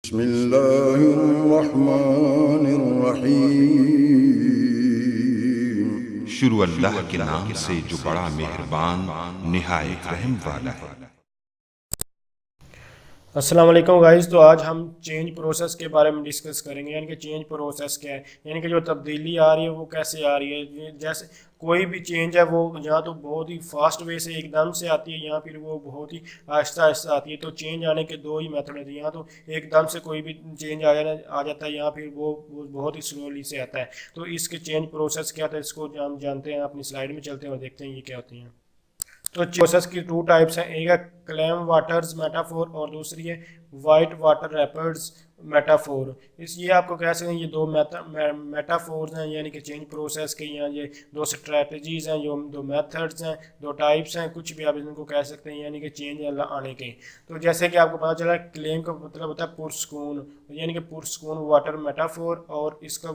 बिस्मिल्लाहिर्रहमानिर्रहीम। शुरू अल्लाह के नाम से जो बड़ा मेहरबान निहायत रहम वाला है। अस्सलाम वालेकुम गाइस। तो आज हम चेंज प्रोसेस के बारे में डिस्कस करेंगे, यानी कि चेंज प्रोसेस क्या है, यानी कि जो तब्दीली आ रही है वो कैसे आ रही है। जैसे कोई भी चेंज है वो या तो बहुत ही फास्ट वे से एकदम से आती है या फिर वो बहुत ही आहिस्ता आहिस्ता आती है। तो चेंज आने के दो ही मेथड हैं, या तो एकदम से कोई भी चेंज आ जाता है या फिर वो बहुत ही स्लोली से आता है। तो इसके चेंज प्रोसेस क्या था इसको हम जानते हैं। अपनी स्लाइड में चलते हैं और देखते हैं ये क्या होती हैं। तो प्रोसेस की टू टाइप्स हैं, एक है क्लैम वाटर्स मेटाफोर और दूसरी है वाइट वाटर रैपर्ड्स मेटाफोर। इस ये आपको कह सकते हैं ये दो मेटाफोर्स हैं, यानी कि चेंज प्रोसेस के, या ये दो स्ट्रेटजीज हैं, जो दो मेथड्स हैं, दो टाइप्स हैं, कुछ भी आप इनको कह सकते हैं, यानी कि चेंज आने के। तो जैसे कि आपको पता चला क्लेम का मतलब होता है पुरस्कून, यानी कि पुरस्कून वाटर मेटाफोर, और इसका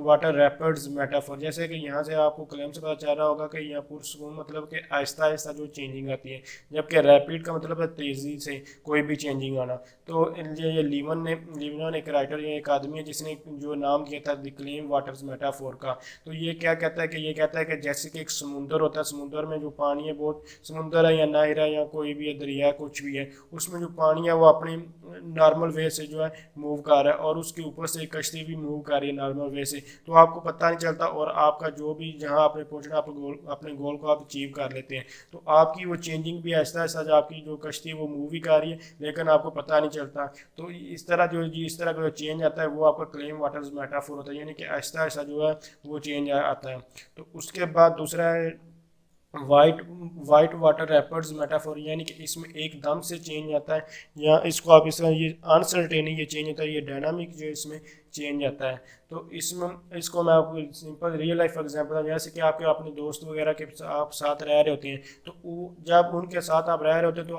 वाटर रैपर्ड्स मेटाफोर। जैसे कि यहाँ से आपको क्लेम से पता चल रहा होगा कि यहाँ पुरस्कून मतलब कि आहिस्ता आहिस्ता जो चेंजिंग आती है, जबकि रैपिड का मतलब है तेज़ी से कोई भी चेंजिंग आना। तो ये लीवन एक राइटर या एक आदमी है जिसने जो नाम दिया था द क्लेम वाटर्स मेटाफोर का। तो ये क्या कहता है कि ये कहता है कि जैसे कि एक समुंदर होता है, समुंदर में जो पानी है, बहुत समुंदर है या नहर है या कोई भी है, दरिया कुछ भी है, उसमें जो पानी है वो अपनी नॉर्मल वे से जो है मूव कर रहा है, और उसके ऊपर से एक कश्ती भी मूव कर रही है नॉर्मल वे से। तो आपको पता नहीं चलता, और आपका जो भी जहाँ आपने पहुँचना अपने गोल को आप अचीव कर लेते हैं। तो आपकी वो चेंजिंग भी ऐसा ऐसा जो आपकी जो कश्ती है वो मूव भी कर रही है, लेकिन आपको पता नहीं चलता। तो इस तरह का जो चेंज आता है वो आपका क्लेम वाटर्स मेटाफोर होता है, यानी कि आहिस्ता आहिस्ता जो है वो चेंज आता है। तो उसके बाद दूसरा है वाइट वाइट वाटर रैपर्ड्स मेटाफोर, यानी कि इसमें एकदम से चेंज आता है, या इसको आप इस तरह, ये अनसर्टेनी ये चेंज होता है, ये डायनामिक जो इसमें चेंज आता है। तो इसमें इसको मैं आपको सिंपल रियल लाइफ एग्जांपल, जैसे कि आपके अपने दोस्त वगैरह के आप साथ रह रहे होते हैं, तो वो जब उनके साथ आप रह रहे होते हैं तो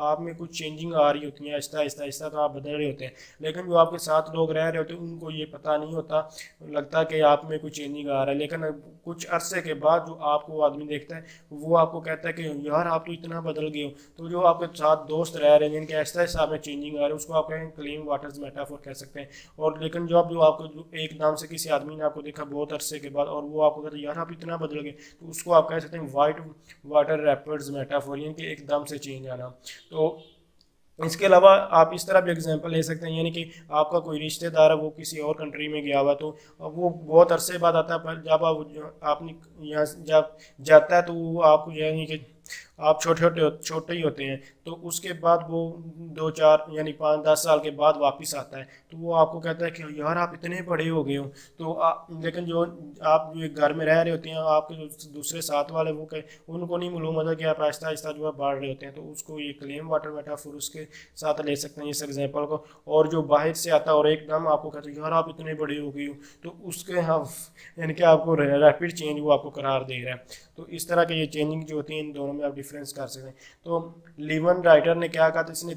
आप में कुछ चेंजिंग आ रही होती है, आहिस्ता आहिस्ता आहिस्ता, तो आप बदल रहे होते हैं। लेकिन जो आपके साथ लोग रह रहे होते हैं उनको ये पता नहीं होता, लगता कि आप में कुछ चेंजिंग आ रहा है, लेकिन कुछ अरसे के बाद जो आपको आदमी देखता है वो आपको कहता है कि यार आप तो इतना बदल गए हो। तो जो आपके साथ दोस्त रह रहे हैं जिनके आहिस्ता आहिस्ता आप में चेंजिंग आ रही है, उसको आप कहें क्लीन वाटर्स मेटाफोर कह सकते हैं। और लेकिन जो आपको जो एकदम से किसी आदमी ने आपको देखा बहुत अरसे के बाद और वो आपको कहता है यार आप इतना बदल गए, तो उसको आप कह सकते हैं वाइट वाटर रैपर्ड्स मेटाफोर, यानी कि एकदम से चेंज आना। तो इसके अलावा आप इस तरह भी एग्जांपल ले सकते हैं, यानी कि आपका कोई रिश्तेदार है वो किसी और कंट्री में गया हुआ, तो वो बहुत अरसे बाद आता है, पर जब आपने यहाँ जब जाता है तो वो आपको, यानी कि आप छोटे ही होते हैं, तो उसके बाद वो 2 4 यानी 5 10 साल के बाद वापस आता है, तो वो आपको कहता है कि यार आप इतने बड़े हो गए हो। तो लेकिन जो आप जो घर में रह रहे होते हैं, आपके जो दूसरे साथ वाले वो उनको नहीं मालूम होता कि आप आहिस्ता आहिस्ता जो है बढ़ रहे होते हैं। तो उसको ये क्लेम वाटर मेटाफोर उसके साथ ले सकते हैं इस एग्जाम्पल को। और जो बाहर से आता है और एकदम आपको कहते हैं यार आप इतने बड़े हो गए हो, तो उसके हाँ यानी कि आपको रैपिड चेंज वो आपको करार दे रहा है। तो इस तरह के ये चेंजिंग जो होती है इन दोनों में आप डिफरेंस कर सकते हैं। तो लीवन राइटर ने क्या कहा था, इसने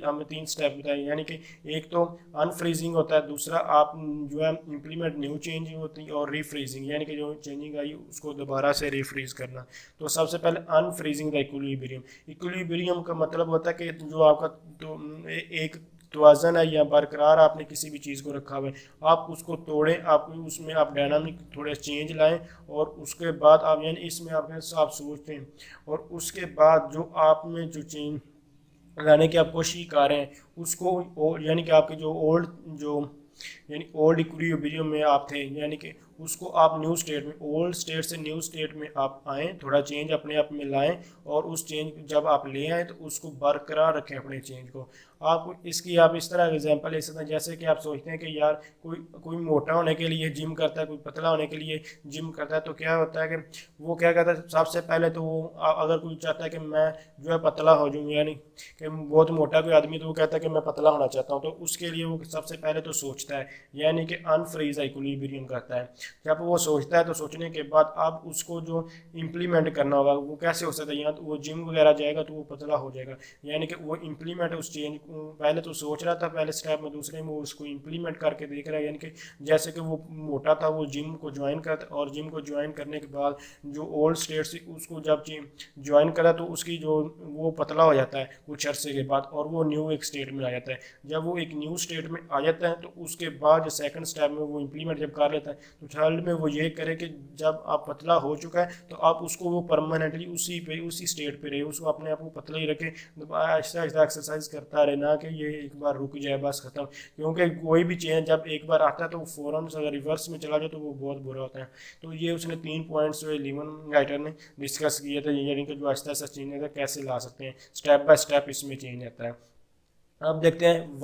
हमें 3 स्टेप बताए, यानी कि एक तो अनफ्रीजिंग होता है, दूसरा आप जो है इम्प्लीमेंट न्यू चेंज होती है, और रीफ्रीजिंग यानी कि जो चेंजिंग आई उसको दोबारा से रीफ्रीज करना। तो सबसे पहले अनफ्रीजिंग द इक्विलिब्रियम। इक्विलिब्रियम का मतलब होता है कि जो आपका तो एक तवाज़न है या बरकरार आपने किसी भी चीज़ को रखा हुआ है, आप उसको तोड़ें, आप उसमें आप डायनामिक थोड़े चेंज लाएं, और उसके बाद आप यानी इसमें आप सोचते हैं, और उसके बाद जो आप में जो चेंज लाने की आप कोशिश कर रहे हैं उसको, यानी कि आपके जो यानी ओल्ड इक्विलिब्रियम में आप थे, यानी कि उसको आप न्यू स्टेट में, ओल्ड स्टेट से न्यू स्टेट में आप आएँ, थोड़ा चेंज अपने आप में लाएं, और उस चेंज जब आप ले आएँ तो उसको बरकरार रखें अपने चेंज को। आप इस तरह एग्जांपल ले सकते हैं, जैसे कि आप सोचते हैं कि यार कोई मोटा होने के लिए जिम करता है, कोई पतला होने के लिए जिम करता है, तो क्या होता है कि वो क्या कहता है, सबसे पहले तो वो अगर कोई चाहता है कि मैं जो है पतला हो जाऊँ, यानी कि बहुत मोटा कोई आदमी, तो वो कहता है कि मैं पतला होना चाहता हूँ, तो उसके लिए वो सबसे पहले तो सोचता है, यानी कि अनफ्रीज इक्विलिब्रियम करता है। जब वो सोचता है तो सोचने के बाद आप उसको जो इम्प्लीमेंट करना होगा वो कैसे हो सकता है, यहाँ तो वो जिम वगैरह जाएगा तो वो पतला हो जाएगा, यानी कि वो इम्प्लीमेंट उस चेंज को पहले तो सोच रहा था पहले स्टेप में, दूसरे में वो उसको इम्प्लीमेंट करके देख रहा है, यानी कि जैसे कि वो मोटा था वो जिम को ज्वाइन करता और जिम को ज्वाइन करने के बाद जो ओल्ड स्टेट से उसको जब ज्वाइन करा तो उसकी जो वो पतला हो जाता है कुछ अर्से के बाद और वो न्यू एक स्टेट में आ जाता है। जब वो एक न्यू स्टेट में आ जाता है तो उसके बाद जो सेकंड स्टेप में वो इम्प्लीमेंट जब कर लेता है तो थर्ड में वो ये करे कि जब आप पतला हो चुका है तो आप उसको वो परमानेंटली उसी स्टेट पे रहे, उसको अपने आप को पतला ही रखे, आहिस्ता आहिस्ता एक्सरसाइज करता रहे, ना कि ये एक बार रुक जाए बस खत्म। क्योंकि कोई भी चेंज जब एक बार आता है तो फ़ौरन से अगर रिवर्स में चला जाए तो वो बहुत बुरा होता है। तो ये उसने 3 पॉइंट्स जो लीमन राइटर ने डिस्कस किए थे, यानी कि जो आहिस्ता आहिस्ता चेंज आता है कैसे ला सकते हैं, स्टेप बाय स्टेप इसमें चेंज आता है। अब देखते हैं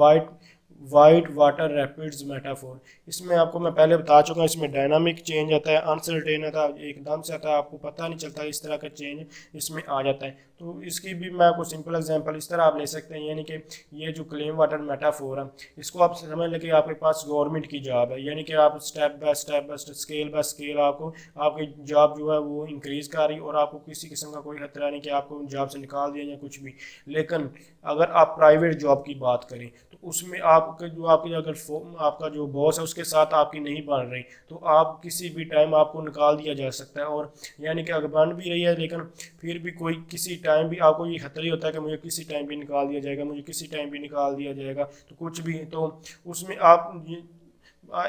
वाइट वाटर रैपिड्स मेटाफोर। इसमें आपको मैं पहले बता चुका हूँ, इसमें डायनामिक चेंज आता है, अनसर्टेन आता है, एकदम से आता है, आपको पता नहीं चलता, इस तरह का चेंज इसमें आ जाता है। तो इसकी भी मैं आपको सिंपल एग्जांपल इस तरह आप ले सकते हैं, यानी कि ये जो क्लेम वाटर मेटाफोर है इसको आप समझ लें कि आपके पास गवर्नमेंट की जॉब है, यानी कि आप step by scale bye scale आपको आपकी जॉब जो है वो इंक्रीज़ कर रही और आपको किसी किस्म का कोई खतरा नहीं कि आपको जॉब से निकाल दिया या कुछ भी। लेकिन अगर आप प्राइवेट जॉब की बात करें तो उसमें आपके जो आपकी अगर आपका जो बॉस है उसके साथ आपकी नहीं बन रही तो आप किसी भी टाइम आपको निकाल दिया जा सकता है, और यानी कि अगर बन भी रही है लेकिन फिर भी कोई किसी टाइम भी आपको ये खतरा ही होता है कि मुझे किसी टाइम भी निकाल दिया जाएगा, मुझे किसी टाइम भी निकाल दिया जाएगा, तो कुछ भी तो उसमें आप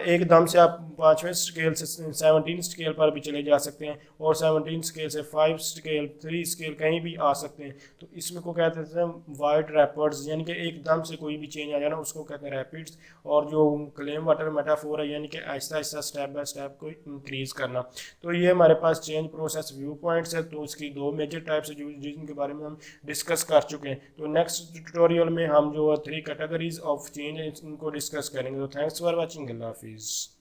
एकदम से आप 5वें स्केल से 17 स्केल पर भी चले जा सकते हैं और 17 स्केल से 5 स्केल 3 स्केल कहीं भी आ सकते हैं। तो इसमें को कहते हैं वाइड रैपिड्स, यानी कि एकदम से कोई भी चेंज आ जाना उसको कहते हैं रैपिड्स। और जो क्लेम वाटर मेटाफोर है यानी कि Aahista Aahista step by step को इंक्रीज करना। तो ये हमारे पास चेंज प्रोसेस व्यू पॉइंट्स है, तो इसकी 2 मेजर टाइप्स है जिनके बारे में हम डिस्कस कर चुके हैं। तो नेक्स्ट ट्यूटोरियल में हम जो 3 कैटेगरीज ऑफ चेंज इनको डिस्कस करेंगे। तो थैंक्स फॉर वॉचिंग, अल्लाह हाफिज़।